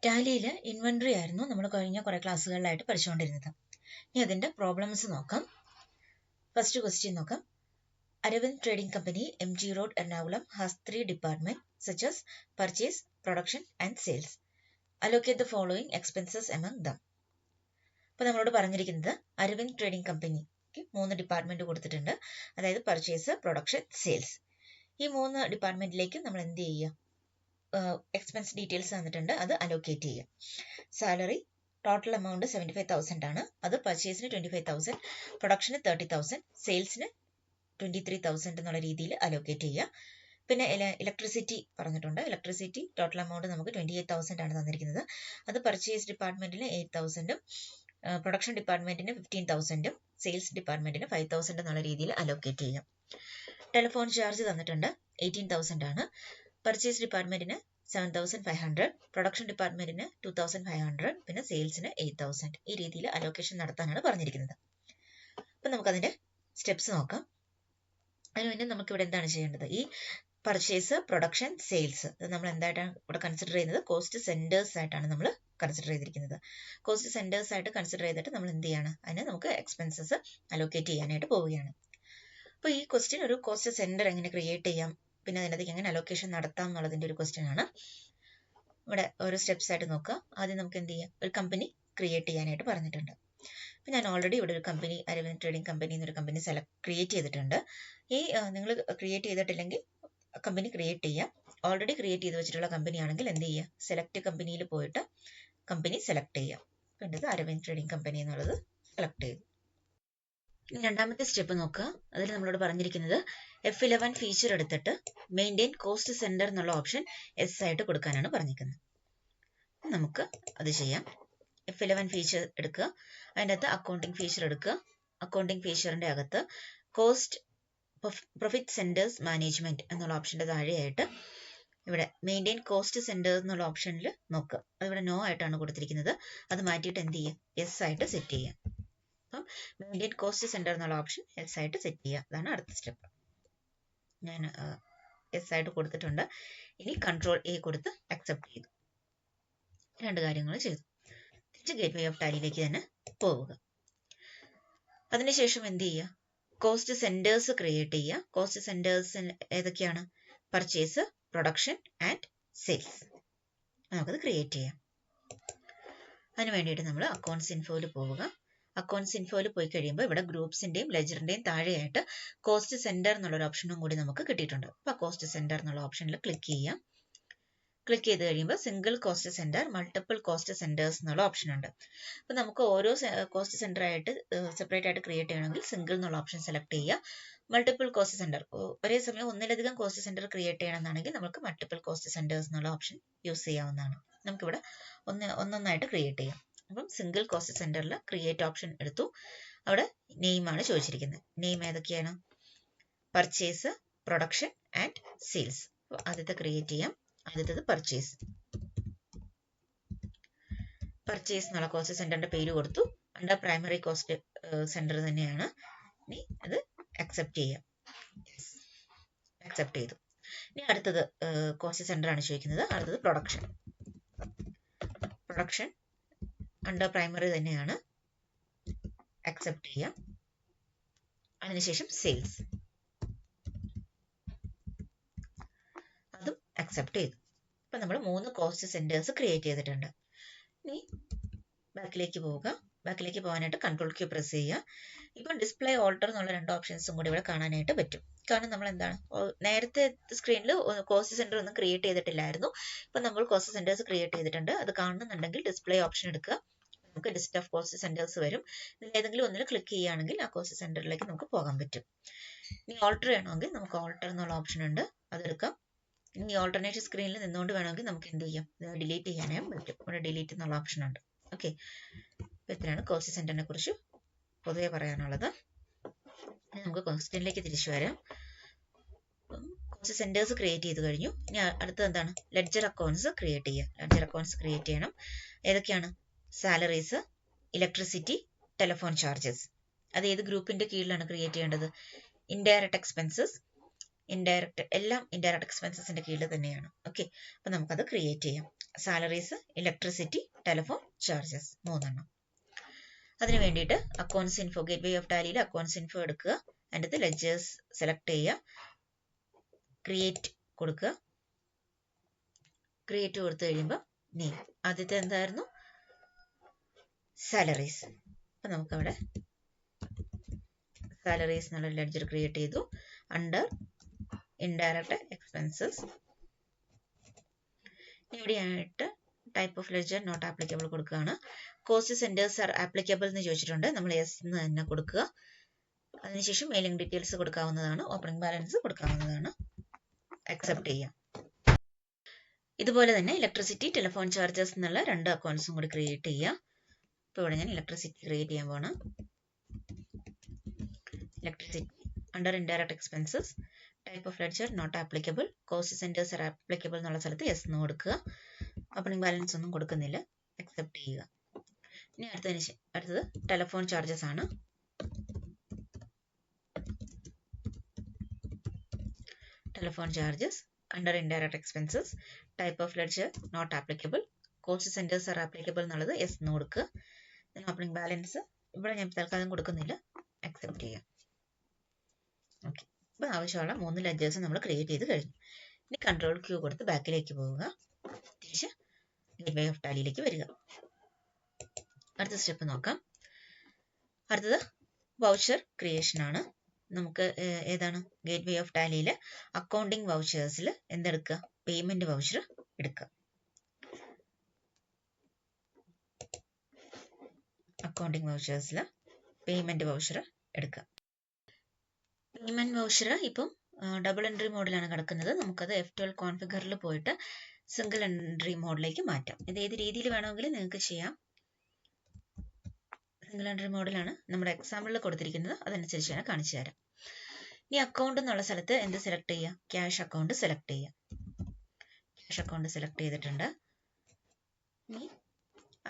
ടാലിയിൽ inventory ആയിരുന്നു നമ്മൾ കഴിഞ്ഞ കുറേ ക്ലാസ്സുകളിലായിട്ട് പഠിച്ചുകൊണ്ടിരുന്നത്. ഇനി അതിൻ്റെ പ്രോബ്ലംസ് നോക്കാം. ഫസ്റ്റ് ക്വസ്റ്റ്യൻ നോക്കാം. Aravind trading company MG Road Ernakulam has 3 departments such as purchase, production and sales. Allocate the following expenses among them. അപ്പോൾ നമ്മളോട് പറഞ്ഞിരിക്കുന്നത് അരവിന്ദ് ട്രേഡിംഗ് കമ്പനിക്ക് 3 ഡിപ്പാർട്ട്മെന്റ് കൊടുത്തിട്ടുണ്ട്. അതായത് പർച്ചേസ്, പ്രൊഡക്ഷൻ, സെയിൽസ്. ഈ 3 ഡിപ്പാർട്ട്മെന്റിലേക്ക് നമ്മൾ എന്ത് ചെയ്യുക? എക്സ്പെൻസ് ഡീറ്റെയിൽസ് തന്നിട്ടുണ്ട്, അത് അലോക്കേറ്റ് ചെയ്യുക. സാലറി ടോട്ടൽ എമൗണ്ട് 75,000 ആണ്. അത് പർച്ചേസിന് 25,000, പ്രൊഡക്ഷന് 30,000, സെയിൽസിന് 23,000 എന്നുള്ള രീതിയിൽ അലോക്കേറ്റ് ചെയ്യുക. പിന്നെ ഇലക്ട്രിസിറ്റി പറഞ്ഞിട്ടുണ്ട്. ഇലക്ട്രിസിറ്റി ടോട്ടൽ എമൗണ്ട് നമുക്ക് 28,000 ആണ് തന്നിരിക്കുന്നത്. അത് പർച്ചേസ് ഡിപ്പാർട്ട്മെന്റിന് 8,000, പ്രൊഡക്ഷൻ ഡിപ്പാർട്ട്മെന്റിന് 15,000, സെയിൽസ് ഡിപ്പാർട്ട്മെന്റിന് 5,000 എന്നുള്ള രീതിയിൽ അലോക്കേറ്റ് ചെയ്യാം. ടെലിഫോൺ ചാർജ് തന്നിട്ടുണ്ട് 18,000 ആണ്. പർച്ചേസ് ഡിപ്പാർട്ട്മെന്റിന് 7,500, പ്രൊഡക്ഷൻ ഡിപ്പാർട്ട്മെന്റിന് 2,500, പിന്നെ സെയിൽസിന് 8,000. ഈ രീതിയിൽ അലോക്കേഷൻ നടത്താനാണ് പറഞ്ഞിരിക്കുന്നത്. അപ്പം നമുക്കതിന്റെ സ്റ്റെപ്സ് നോക്കാം. അതിന് മുന്നേ നമുക്ക് ഇവിടെ എന്താണ് ചെയ്യേണ്ടത്? ഈ പർച്ചേസ്, പ്രൊഡക്ഷൻ, സെയിൽസ് ഇത് നമ്മൾ എന്തായിട്ടാണ് ഇവിടെ കൺസിഡർ ചെയ്യുന്നത്? കോസ്റ്റ് സെന്റേഴ്സ് ആയിട്ടാണ് നമ്മൾ കൺസിഡർ ചെയ്തിരിക്കുന്നത്. കോസ്റ്റ് സെന്റേഴ്സ് ആയിട്ട് കൺസിഡർ ചെയ്തിട്ട് നമ്മൾ എന്ത് ചെയ്യാണ്? അതിന് നമുക്ക് എക്സ്പെൻസസ് അലോക്കേറ്റ് ചെയ്യാനായിട്ട് പോവുകയാണ്. അപ്പോൾ ഈ ക്വസ്റ്റ്യൻ ഒരു കോസ്റ്റ് സെന്റർ എങ്ങനെ ക്രിയേറ്റ് ചെയ്യാം, പിന്നെ അതിനകത്തേക്ക് എങ്ങനെ അലോക്കേഷൻ നടത്താം എന്നുള്ളതിന്റെ ഒരു ക്വസ്റ്റ്യൻ ആണ്. ഇവിടെ ഓരോ സ്റ്റെപ്സ് ആയിട്ട് നോക്കുക. ആദ്യം നമുക്ക് എന്ത് ചെയ്യാം? ഒരു കമ്പനി ക്രിയേറ്റ് ചെയ്യാനായിട്ട് പറഞ്ഞിട്ടുണ്ട്. അപ്പം ഞാൻ ഓൾറെഡി ഇവിടെ ഒരു കമ്പനി, അരവിന്ദ് ട്രേഡിംഗ് കമ്പനി എന്നൊരു കമ്പനി ക്രിയേറ്റ് ചെയ്തിട്ടുണ്ട്. ഈ നിങ്ങൾ ക്രിയേറ്റ് ചെയ്തിട്ടില്ലെങ്കിൽ കമ്പനി ക്രിയേറ്റ് ചെയ്യാം. ഓൾറെഡി ക്രിയേറ്റ് ചെയ്ത് വെച്ചിട്ടുള്ള കമ്പനി ആണെങ്കിൽ എന്ത് ചെയ്യുക? സെലക്ട് കമ്പനിയിൽ പോയിട്ട് കമ്പനി സെലക്ട് ചെയ്യാം. വേണ്ടത് അരവിന്ദ് ട്രേഡിംഗ് കമ്പനി എന്നുള്ളത് സെലക്ട് ചെയ്തു. രണ്ടാമത്തെ സ്റ്റെപ്പ് നോക്കുക. അതിൽ നമ്മളോട് പറഞ്ഞിരിക്കുന്നത് F11 ഫീച്ചർ എടുത്തിട്ട് മെയിൻറ്റെയിൻ കോസ്റ്റ് സെന്റർ എന്നുള്ള ഓപ്ഷൻ S ആയിട്ട് കൊടുക്കാനാണ് പറഞ്ഞിരിക്കുന്നത്. നമുക്ക് അത് ചെയ്യാം. F11 ഫീച്ചർ എടുക്കുക. അതിൻ്റെ അകത്ത് അക്കൗണ്ടിങ് ഫീച്ചർ എടുക്കുക. അക്കൗണ്ടിങ് ഫീച്ചറിന്റെ അകത്ത് കോസ്റ്റ് പ്രോഫിറ്റ് സെന്റേഴ്സ് മാനേജ്മെന്റ് എന്നുള്ള ഓപ്ഷന്റെ താഴെയായിട്ട് ഇവിടെ മെയിൻറ്റെയിൻ കോസ്റ്റ് സെന്റർ എന്നുള്ള ഓപ്ഷനിൽ നോക്കുക. അതിവിടെ നോ ആയിട്ടാണ് കൊടുത്തിരിക്കുന്നത്. അത് മാറ്റിയിട്ട് എന്ത് ചെയ്യുക? S ആയിട്ട് സെറ്റ് ചെയ്യാം. അപ്പം മെയിൻറ്റെയിൻ കോസ്റ്റ് സെന്റർ എന്നുള്ള ഓപ്ഷൻ S ആയിട്ട് സെറ്റ് ചെയ്യുക. അതാണ് അടുത്ത സ്റ്റെപ്പ്. ഞാൻ S ആയിട്ട് കൊടുത്തിട്ടുണ്ട്. ഇനി കൺട്രോൾ A കൊടുത്ത് അക്സെപ്റ്റ് ചെയ്തു. രണ്ട് കാര്യങ്ങൾ ചെയ്തു. തിരിച്ച് ഗേറ്റ്വേ ഓഫ് ടാലിയിലേക്ക് തന്നെ പോവുക. അതിനുശേഷം എന്ത് ചെയ്യുക? കോസ്റ്റ് സെന്റേഴ്സ് ക്രിയേറ്റ് ചെയ്യുക. കോസ്റ്റ് സെന്റേഴ്സ് ഏതൊക്കെയാണ്? Purchase, production and sales. നമുക്കത് ക്രിയേറ്റ് ചെയ്യാം. അതിന് വേണ്ടിയിട്ട് നമ്മൾ അക്കൗണ്ട്സ് ഇൻഫോയിൽ പോവുക. അക്കൗണ്ട്സ് ഇൻഫോയിൽ പോയി കഴിയുമ്പോൾ ഇവിടെ ഗ്രൂപ്പ്സിന്റെയും ലെജറിന്റെയും താഴെയായിട്ട് കോസ്റ്റ് സെന്റർ എന്നുള്ളൊരു ഓപ്ഷനും കൂടി നമുക്ക് കിട്ടിയിട്ടുണ്ട്. അപ്പോൾ കോസ്റ്റ് സെന്റർ എന്നുള്ള ഓപ്ഷനിൽ ക്ലിക്ക് ചെയ്യാം. ക്ലിക്ക് ചെയ്ത് കഴിയുമ്പോൾ single cost centre, multiple cost centres എന്നുള്ള ഓപ്ഷൻ ഉണ്ട്. അപ്പോൾ നമുക്ക് ഓരോ കോസ്റ്റ് സെന്റർ ആയിട്ട് സെപ്പറേറ്റ് ആയിട്ട് ക്രിയേറ്റ് ചെയ്യണമെങ്കിൽ സിംഗിൾ എന്നുള്ള ഓപ്ഷൻ സെലക്ട് ചെയ്യുക. മൾട്ടിപ്പിൾ കോസ്റ്റ് സെന്റർ, ഒരേ സമയം ഒന്നിലധികം കോസ്റ്റ് സെന്റർ ക്രിയേറ്റ് ചെയ്യണമെന്നാണെങ്കിൽ നമുക്ക് മൾട്ടിപ്പിൾ കോസ്റ്റ് സെന്റേഴ്സ് എന്നുള്ള ഓപ്ഷൻ യൂസ് ചെയ്യാവുന്നതാണ്. നമുക്കിവിടെ ഒന്നൊന്നായിട്ട് ക്രിയേറ്റ് ചെയ്യാം. അപ്പം സിംഗിൾ കോസ്റ്റ് സെന്ററിൽ ക്രിയേറ്റ് ഓപ്ഷൻ എടുത്തു. അവിടെ നെയിം ആണ് ചോദിച്ചിരിക്കുന്നത്. നെയിം ഏതൊക്കെയാണ്? Purchase, production and sales. ആദ്യത്തെ ക്രിയേറ്റ് ചെയ്യാം. ആദ്യത്തേത് പർച്ചേസ്. പർച്ചേസ് എന്നുള്ള കോസ്റ്റ് സെന്ററിന്റെ പേര് കൊടുത്തു. അണ്ടർ പ്രൈമറി കോസ്റ്റ് സെന്റർ തന്നെയാണ്. ഇനി അത് അക്സെപ്റ്റ് ചെയ്യാം. അക്സെപ്റ്റ് ചെയ്തു. ഇനി അടുത്തത് കോസ്റ്റ് സെന്റർ ആണ് ചോദിക്കുന്നത്. അടുത്തത് പ്രൊഡക്ഷൻ. പ്രൊഡക്ഷൻ അണ്ടർ പ്രൈമറി തന്നെയാണ്. അക്സെപ്റ്റ് ചെയ്യാം. അതിനുശേഷം സെയിൽസ്, അതും അക്സെപ്റ്റ് ചെയ്തു. അപ്പൊ നമ്മൾ 3 കോസ്റ്റ് സെന്റേഴ്സ് ക്രിയേറ്റ് ചെയ്തിട്ടുണ്ട്. ഇനി ബാക്കിലേക്ക് പോവുക. ബാക്കിലേക്ക് പോകാനായിട്ട് കൺട്രോൾ Q പ്രസ് ചെയ്യുക. ഇപ്പം ഡിസ്പ്ലേ ഓൾട്ടർ എന്നുള്ള 2 ഓപ്ഷൻസും കൂടി ഇവിടെ കാണാനായിട്ട് പറ്റും. കാരണം നമ്മൾ എന്താണ്, നേരത്തെ സ്ക്രീനിൽ കോസ്റ്റ് സെന്റർ ഒന്നും ക്രിയേറ്റ് ചെയ്തിട്ടില്ലായിരുന്നു. ഇപ്പം നമ്മൾ കോസ്റ്റ് സെന്റേഴ്സ് ക്രിയേറ്റ് ചെയ്തിട്ടുണ്ട്. അത് കാണുന്നുണ്ടെങ്കിൽ ഡിസ്പ്ലേ ഓപ്ഷൻ എടുക്കുക. നമുക്ക് ലിസ്റ്റ് ഓഫ് കോസ്റ്റ് സെന്റേഴ്സ് വരും. ഇതിൽ ഏതെങ്കിലും ഒന്നിൽ ക്ലിക്ക് ചെയ്യുകയാണെങ്കിൽ ആ കോസ്റ്റ് സെന്ററിലേക്ക് നമുക്ക് പോകാൻ പറ്റും. ഇനി ഓൾട്ടർ ചെയ്യണമെങ്കിൽ നമുക്ക് ഓൾട്ടർ എന്നുള്ള ഓപ്ഷൻ ഉണ്ട്, അതെടുക്കാം. ഇനി ഓൾട്ടർനേറ്റീവ് സ്ക്രീനിൽ നിന്നുകൊണ്ട് വേണമെങ്കിൽ നമുക്ക് എന്ത് ചെയ്യാം? ഡിലീറ്റ് ചെയ്യാനായും പറ്റും. ഇവിടെ ഡിലീറ്റ് എന്നുള്ള ഓപ്ഷൻ ഉണ്ട്. ഓക്കെ, ഇത്രയാണ് കോസ്റ്റ് സെന്ററിനെ കുറിച്ച് പൊതുവെ പറയാനുള്ളത്. നമുക്ക് ക്വസ്റ്റ്യനിലേക്ക് തിരിച്ചു വരാം. കോസ്റ്റ് സെന്റേഴ്സ് ക്രിയേറ്റ് ചെയ്ത് കഴിഞ്ഞു. ഇനി അടുത്തത് എന്താണ്? ലെഡ്ജർ അക്കൗണ്ട്സ് ക്രിയേറ്റ് ചെയ്യുക. ലെഡ്ജർ അക്കൗണ്ട്സ് ക്രിയേറ്റ് ചെയ്യണം. ഏതൊക്കെയാണ്? Salaries, electricity, telephone charges. അത് ഏത് ഗ്രൂപ്പിന്റെ കീഴിലാണ് ക്രിയേറ്റ് ചെയ്യേണ്ടത്? ഇൻഡയറക്റ്റ് എക്സ്പെൻസസ്, എല്ലാം ഇൻഡയറക്റ്റ് എക്സ്പെൻസസിന്റെ കീഴിൽ തന്നെയാണ്. ഓക്കെ, അപ്പൊ നമുക്കത് ക്രിയേറ്റ് ചെയ്യാം. സാലറീസ്, ഇലക്ട്രിസിറ്റി, ടെലിഫോൺ ചാർജസ്, 3 അതിന് വേണ്ടിയിട്ട് accounts info, gateway of ടാലിയിൽ അക്കൗണ്ട്സ് ഇൻഫോ എടുക്കുക, അതിൻ്റെ ലെഡ്ജേഴ്സ് സെലക്ട് ചെയ്യുക, ക്രിയേറ്റ് കൊടുക്കുക. ക്രിയേറ്റ് കൊടുത്തു കഴിയുമ്പോൾ നെയിം ആദ്യത്തെ എന്തായിരുന്നു? സാലറീസ്. അപ്പം നമുക്കവിടെ സാലറീസ് എന്നുള്ള ലെഡ്ജർ ക്രിയേറ്റ് ചെയ്തു. അണ്ടർ ഇൻഡയറക്റ്റ് എക്സ്പെൻസസ് ഇവിടെയായിട്ട് type of ledger not applicable കൊടുക്കുകയാണ്. കോസ്റ്റ് സെന്റേഴ്സ് ആർ ആപ്ലിക്കബിൾ എന്ന് ചോദിച്ചിട്ടുണ്ട്, നമ്മൾ യെസ് എന്ന് തന്നെ കൊടുക്കുക. അതിനുശേഷം മെയിലിംഗ് ഡീറ്റെയിൽസ് കൊടുക്കാവുന്നതാണ്, ഓപ്പണിംഗ് ബാലൻസ് കൊടുക്കാവുന്നതാണ്, അക്സെപ്റ്റ് ചെയ്യാം. ഇതുപോലെ തന്നെ ഇലക്ട്രിസിറ്റി, ടെലിഫോൺ ചാർജസ് എന്നുള്ള 2 അക്കൗണ്ട്സും കൂടി ക്രിയേറ്റ് ചെയ്യുക. ഇപ്പോൾ ഇവിടെ ഞാൻ ഇലക്ട്രിസിറ്റി ക്രിയേറ്റ് ചെയ്യാൻ പോകണം. Electricity under indirect expenses, type of ledger not applicable, cost centres are applicable എന്നുള്ള സ്ഥലത്ത് യെസ് എന്ന് കൊടുക്കുക. ഓപ്പണിംഗ് ബാലൻസ് ഒന്നും കൊടുക്കുന്നില്ല, അക്സെപ്റ്റ് ചെയ്യുക. ഇനി അടുത്തത് ടെലിഫോൺ ചാർജസ് ആണ്. Telephone charges under indirect expenses, type of ledger not applicable, cost centres are applicable എന്നുള്ളത് യെസ് എന്ന് കൊടുക്കുക. ഓപ്പണിംഗ് ബാലൻസ് ഇവിടെ ഞാൻ തൽക്കാലം കൊടുക്കുന്നില്ല, അക്സെപ്റ്റ് ചെയ്യാം. ഓക്കെ, അപ്പോൾ ആവശ്യമുള്ള 3 ലെഡ്ജേഴ്സ് നമ്മൾ ക്രിയേറ്റ് ചെയ്ത് കഴിഞ്ഞു. ഇനി കൺട്രോൾ ക്യൂ കൊടുത്ത് ബാക്കിലേക്ക് പോവുക, തിരിച്ച് ഗേറ്റ് വേ ഓഫ് ടാലിയിലേക്ക് വരിക. അടുത്ത സ്റ്റെപ്പ് നോക്കാം. അടുത്തത് വൗച്ചർ ക്രിയേഷൻ ആണ്. നമുക്ക് ഏതാണ്? ഗേറ്റ് വേ ഓഫ് ടാലിയിൽ അക്കൗണ്ടിങ് വൗച്ചേഴ്സിൽ എന്തെടുക്കുക? പേയ്മെന്റ് വൗച്ചർ എടുക്കുക. അക്കൗണ്ടിങ് വൗച്ചേഴ്സിൽ പേയ്മെന്റ് വൗച്ചർ എടുക്കുക. പേയ്മെന്റ് വൗച്ചർ ഇപ്പം ഡബിൾ എൻട്രി മോഡിലാണ് കിടക്കുന്നത്. നമുക്കത് F12 കോൺഫിഗറിൽ പോയിട്ട് സിംഗിൾ എൻട്രി മോഡിലേക്ക് മാറ്റാം. ഇത് ഏത് രീതിയിൽ വേണമെങ്കിലും നിങ്ങൾക്ക് ചെയ്യാം. സിംഗിൾ എൻട്രി മോഡിലാണ് നമ്മുടെ എക്സാമ്പിളിൽ കൊടുത്തിരിക്കുന്നത്, അതനുസരിച്ചാണ് കാണിച്ചു തരാം. ഇനി അക്കൗണ്ട് എന്നുള്ള സ്ഥലത്ത് എന്ത് സെലക്ട് ചെയ്യുക? ക്യാഷ് അക്കൗണ്ട് സെലക്ട് ചെയ്യുക. ക്യാഷ് അക്കൗണ്ട് സെലക്ട് ചെയ്തിട്ടുണ്ട്. ഇനി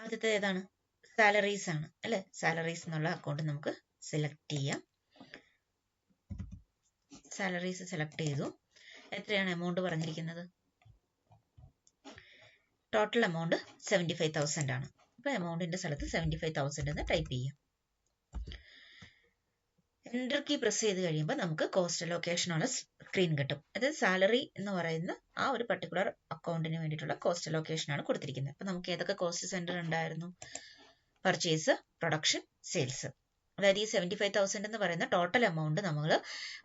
ആദ്യത്തെ ഏതാണ്? സാലറീസ് ആണ് അല്ലെ? സാലറീസ് എന്നുള്ള അക്കൗണ്ട് നമുക്ക് സെലക്ട് ചെയ്യാം. സാലറീസ് സെലക്ട് ചെയ്തു. എത്രയാണ് എമൗണ്ട് പറഞ്ഞിരിക്കുന്നത്? ടോട്ടൽ എമൗണ്ട് 75,000 ആണ്. അപ്പോൾ എമൗണ്ടിന്റെ സ്ഥലത്ത് 75,000 എന്ന് ടൈപ്പ് ചെയ്യാം. എൻ്റർ കീ പ്രസ് ചെയ്ത് കഴിയുമ്പോൾ നമുക്ക് കോസ്റ്റ് അലോക്കേഷനുള്ള സ്ക്രീൻ കിട്ടും. അതായത് സാലറി എന്ന് പറയുന്ന ആ ഒരു പർട്ടിക്കുലർ അക്കൗണ്ടിന് വേണ്ടിയിട്ടുള്ള കോസ്റ്റ് അലോക്കേഷൻ ആണ് കൊടുത്തിരിക്കുന്നത്. അപ്പോൾ നമുക്ക് ഏതൊക്കെ കോസ്റ്റ് സെന്റർ ഉണ്ടായിരുന്നു? Purchase, production, sales. അതായത് ഈ 75,000 എന്ന് പറയുന്ന ടോട്ടൽ എമൗണ്ട് നമ്മൾ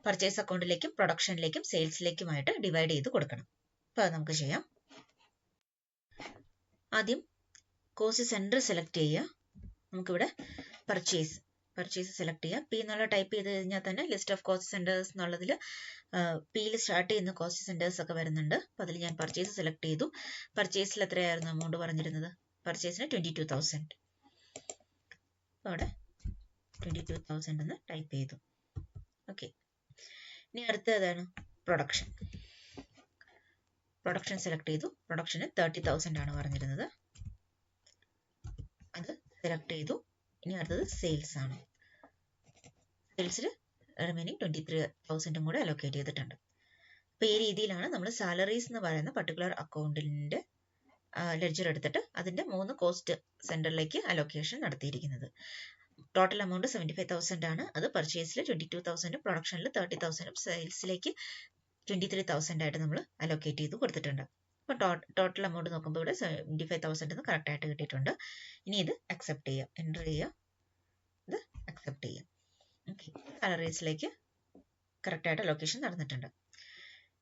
പർച്ചേസ് അക്കൗണ്ടിലേക്കും പ്രൊഡക്ഷനിലേക്കും സെയിൽസിലേക്കുമായിട്ട് ഡിവൈഡ് ചെയ്ത് കൊടുക്കണം. അപ്പോൾ അത് നമുക്ക് ചെയ്യാം. ആദ്യം കോസ്റ്റ് സെന്റർ സെലക്ട് ചെയ്യുക. നമുക്കിവിടെ പർച്ചേസ് സെലക്ട് ചെയ്യുക. പി എന്നുള്ള ടൈപ്പ് ചെയ്ത് കഴിഞ്ഞാൽ തന്നെ ലിസ്റ്റ് ഓഫ് കോസ്റ്റ് സെന്റേഴ്സ് എന്നുള്ളതിൽ പിയിൽ സ്റ്റാർട്ട് ചെയ്യുന്ന കോസ്റ്റ് സെന്റേഴ്സ് ഒക്കെ വരുന്നുണ്ട്. അപ്പോൾ അതിൽ ഞാൻ പർച്ചേസ് സെലക്ട് ചെയ്തു. പർച്ചേസിൽ എത്രയായിരുന്നു എമൗണ്ട് പറഞ്ഞിരുന്നത്? പർച്ചേസിന് 22,000. അവിടെ 22,000 എന്ന് ടൈപ്പ് ചെയ്തു. ഓക്കെ, ഇനി അടുത്തതാണ് പ്രൊഡക്ഷൻ. പ്രൊഡക്ഷൻ സെലക്ട് ചെയ്തു. പ്രൊഡക്ഷന് 30,000 ആണ് പറഞ്ഞിരുന്നത്, അത് സെലക്ട് ചെയ്തു. ഇനി അടുത്തത് സെയിൽസ് ആണ്. സെയിൽസിൽ റിമൈനിങ് 23,000 കൂടെ അലോക്കേറ്റ് ചെയ്തിട്ടുണ്ട്. അപ്പോൾ ഈ രീതിയിലാണ് നമ്മൾ സാലറീസ് എന്ന് പറയുന്ന പർട്ടിക്കുലർ അക്കൗണ്ടിൻ്റെ ലെഡ്ജർ എടുത്തിട്ട് അതിൻ്റെ 3 കോസ്റ്റ് സെന്ററിലേക്ക് അലോക്കേഷൻ നടത്തിയിരിക്കുന്നത്. ടോട്ടൽ എമൗണ്ട് 75,000 ആണ്. അത് പർച്ചേസിൽ 22,000, പ്രൊഡക്ഷനിൽ 30,000, സെയിൽസിലേക്ക് 23,000 ആയിട്ട് നമ്മൾ അലോക്കേറ്റ് ചെയ്ത് കൊടുത്തിട്ടുണ്ട്. അപ്പോൾ ടോട്ടൽ എമൗണ്ട് നോക്കുമ്പോൾ ഇവിടെ 75,000 എന്ന് കറക്റ്റായിട്ട് കിട്ടിയിട്ടുണ്ട്. ഇനി ഇത് അക്സെപ്റ്റ് ചെയ്യാം, എൻ്റർ ചെയ്യുക, ഇത് അക്സെപ്റ്റ് ചെയ്യാം. ഓക്കെ, സാലറീസിലേക്ക് കറക്റ്റായിട്ട് അലോക്കേഷൻ നടന്നിട്ടുണ്ട്.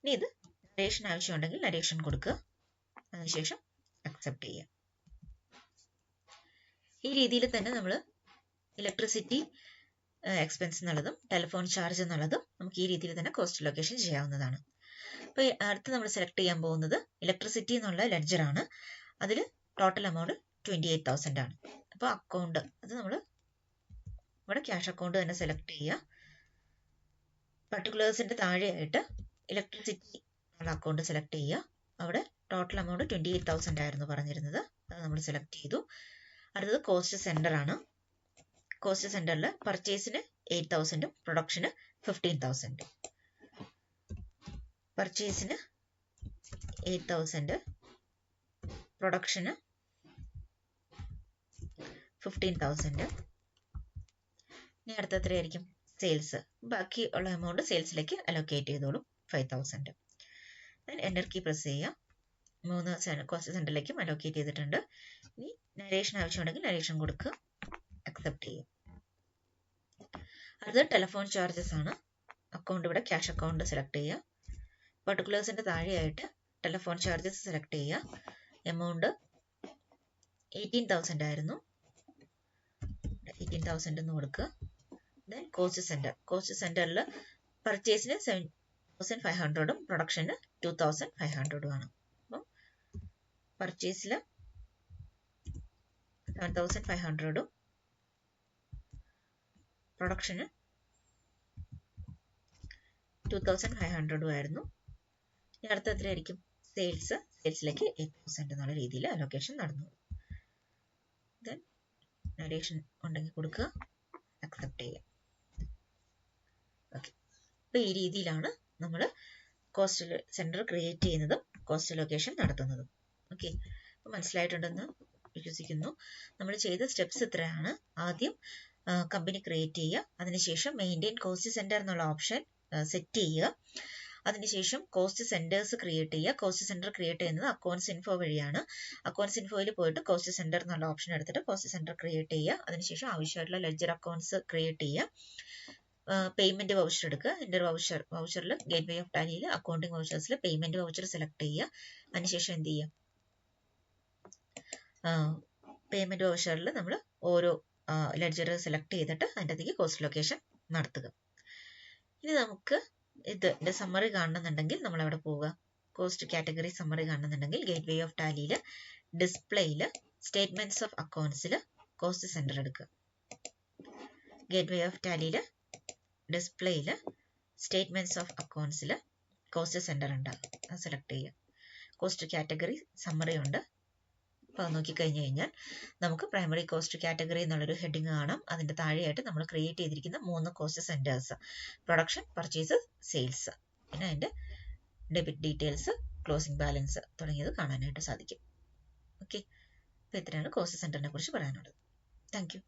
ഇനി ഇത് നരേഷൻ ആവശ്യമുണ്ടെങ്കിൽ നരേഷൻ കൊടുക്കുക, അതിനുശേഷം അക്സെപ്റ്റ് ചെയ്യുക. ഈ രീതിയിൽ തന്നെ നമ്മൾ ഇലക്ട്രിസിറ്റി എക്സ്പെൻസ് എന്നുള്ളതും ടെലിഫോൺ ചാർജ് എന്നുള്ളതും നമുക്ക് ഈ രീതിയിൽ തന്നെ കോസ്റ്റ് ലൊക്കേഷൻ ചെയ്യാവുന്നതാണ്. അപ്പോൾ അടുത്ത് നമ്മൾ സെലക്ട് ചെയ്യാൻ പോകുന്നത് ഇലക്ട്രിസിറ്റി എന്നുള്ള ലെഡ്ജറാണ്. അതിൽ ടോട്ടൽ എമൗണ്ട് 28,000 ആണ്. അപ്പോൾ അക്കൗണ്ട് അത് നമ്മൾ ഇവിടെ ക്യാഷ് അക്കൗണ്ട് തന്നെ സെലക്ട് ചെയ്യുക. പർട്ടിക്കുലേഴ്സിൻ്റെ താഴെയായിട്ട് ഇലക്ട്രിസിറ്റി എന്നുള്ള അക്കൗണ്ട് സെലക്ട് ചെയ്യുക. അവിടെ ടോട്ടൽ എമൗണ്ട് 28,000 ആയിരുന്നു പറഞ്ഞിരുന്നത്, അത് നമ്മൾ സെലക്ട് ചെയ്തു. അടുത്തത് കോസ്റ്റ് സെന്റർ ആണ്. കോസ്റ്റ് സെന്ററിൽ പർച്ചേസിന് 8,000, പ്രൊഡക്ഷന് 15,000. പർച്ചേസിന് 8,000, പ്രൊഡക്ഷന് 15,000. ഇനി അടുത്ത എത്രയായിരിക്കും? സെയിൽസ്. ബാക്കി ഉള്ള എമൗണ്ട് സെയിൽസിലേക്ക് അലോക്കേറ്റ് ചെയ്തോളും, 5,000. എൻ്റർ കീ പ്രസ് ചെയ്യുക. 3 കോസ്റ്റ് സെന്ററിലേക്കും അലോക്കേറ്റ് ചെയ്തിട്ടുണ്ട്. ഇനി നരേഷൻ ആവശ്യമുണ്ടെങ്കിൽ നരേഷൻ കൊടുക്കുക, അക്സെപ്റ്റ് ചെയ്യുക. അടുത്തത് ടെലിഫോൺ ചാർജസ് ആണ്. അക്കൗണ്ട് ഇവിടെ ക്യാഷ് അക്കൗണ്ട് സെലക്ട് ചെയ്യുക. പർട്ടിക്കുലേഴ്സിന്റെ താഴെയായിട്ട് ടെലിഫോൺ ചാർജസ് സെലക്ട് ചെയ്യുക. എമൗണ്ട് 18,000 ആയിരുന്നു, 18,000 എന്ന് കൊടുക്കുക. ദെൻ കോസ്റ്റ് സെന്ററിൽ പർച്ചേസിന് 7,500 പ്രൊഡക്ഷന് 2,500 ആണ്. അപ്പം പർച്ചേസിൽ 7,500 പ്രൊഡക്ഷന് 2,500 ആയിരുന്നു. ഇനി അടുത്ത എത്രയായിരിക്കും? സെയിൽസിലേക്ക് 8,000 എന്നുള്ള രീതിയിൽ അലോക്കേഷൻ നടന്നു. ദെൻ നരേഷൻ ഉണ്ടെങ്കിൽ കൊടുക്കുക, അക്സെപ്റ്റ് ചെയ്യുക. ഓക്കെ, അപ്പോൾ ഈ രീതിയിലാണ് നമ്മൾ കോസ്റ്റ് സെന്റർ ക്രിയേറ്റ് ചെയ്യുന്നതും കോസ്റ്റ് ലൊക്കേഷൻ നടത്തുന്നതും. ഓക്കെ, അപ്പോൾ മനസ്സിലായിട്ടുണ്ടെന്ന് വിശ്വസിക്കുന്നു. നമ്മൾ ചെയ്ത സ്റ്റെപ്സ് ഇത്രയാണ്. ആദ്യം കമ്പനി ക്രിയേറ്റ് ചെയ്യുക, അതിനുശേഷം മെയിൻറ്റെയിൻ കോസ്റ്റ് സെന്റർ എന്നുള്ള ഓപ്ഷൻ സെറ്റ് ചെയ്യുക, അതിനുശേഷം കോസ്റ്റ് സെന്റേഴ്സ് ക്രിയേറ്റ് ചെയ്യുക. കോസ്റ്റ് സെന്റർ ക്രിയേറ്റ് ചെയ്യുന്നത് അക്കൗണ്ട്സ് ഇൻഫോ വഴിയാണ്. അക്കൗണ്ട്സ് ഇൻഫോയിൽ പോയിട്ട് കോസ്റ്റ് സെന്റർ എന്നുള്ള ഓപ്ഷൻ എടുത്തിട്ട് കോസ്റ്റ് സെന്റർ ക്രിയേറ്റ് ചെയ്യുക. അതിനുശേഷം ആവശ്യമായിട്ടുള്ള ലെഡ്ജർ അക്കൗണ്ട്സ് ക്രിയേറ്റ് ചെയ്യുക. പേയ്മെന്റ് വൗച്ചർ എടുക്കുക. എൻ്റെ വൗച്ചറിൽ ഗേറ്റ് വേ ഓഫ് ടാലിയിൽ അക്കൗണ്ടിങ് വൗച്ചേഴ്സിൽ പേയ്മെന്റ് വൗച്ചർ സെലക്ട് ചെയ്യുക. അതിനുശേഷം എന്ത് ചെയ്യുക? പേയ്മെന്റ് വൗച്ചറിൽ നമ്മൾ ഓരോ ലെഡ്ജർ സെലക്ട് ചെയ്തിട്ട് അതിൻ്റെ അകത്തേക്ക് കോസ്റ്റ് ലൊക്കേഷൻ നടത്തുക. ഇനി നമുക്ക് ഇതിന്റെ സമ്മറി കാണുന്നുണ്ടെങ്കിൽ നമ്മൾ അവിടെ പോവുക. കോസ്റ്റ് കാറ്റഗറി സമ്മറി കാണുന്നുണ്ടെങ്കിൽ ഗേറ്റ് വേ ഓഫ് ടാലിയിൽ ഡിസ്പ്ലേയിൽ സ്റ്റേറ്റ്മെന്റ്സ് ഓഫ് അക്കൗണ്ട്സിൽ കോസ്റ്റ് സെന്റർ എടുക്കുക. ഗേറ്റ് വേ ഓഫ് ടാലിയിൽ ഡിസ്പ്ലേയിൽ സ്റ്റേറ്റ്മെന്റ്സ് ഓഫ് അക്കൗണ്ട്സിൽ കോസ്റ്റ് സെന്റർ ഉണ്ടാകും, അത് സെലക്ട് ചെയ്യുക. കോസ്റ്റ് കാറ്റഗറി സമ്മറി ഉണ്ട്. അപ്പോൾ അത് നോക്കിക്കഴിഞ്ഞ് കഴിഞ്ഞാൽ നമുക്ക് പ്രൈമറി കോസ്റ്റ് കാറ്റഗറി എന്നുള്ളൊരു ഹെഡിങ് കാണാം. അതിൻ്റെ താഴെയായിട്ട് നമ്മൾ ക്രിയേറ്റ് ചെയ്തിരിക്കുന്ന 3 cost centres, production, purchase, sales, പിന്നെ അതിൻ്റെ ഡെബിറ്റ് ഡീറ്റെയിൽസ്, ക്ലോസിംഗ് ബാലൻസ് തുടങ്ങിയത് കാണാനായിട്ട് സാധിക്കും. ഓക്കെ, അപ്പോൾ ഇത്രയാണ് കോസ്റ്റ് സെന്ററിനെ കുറിച്ച് പറയാനുള്ളത്. Thank you.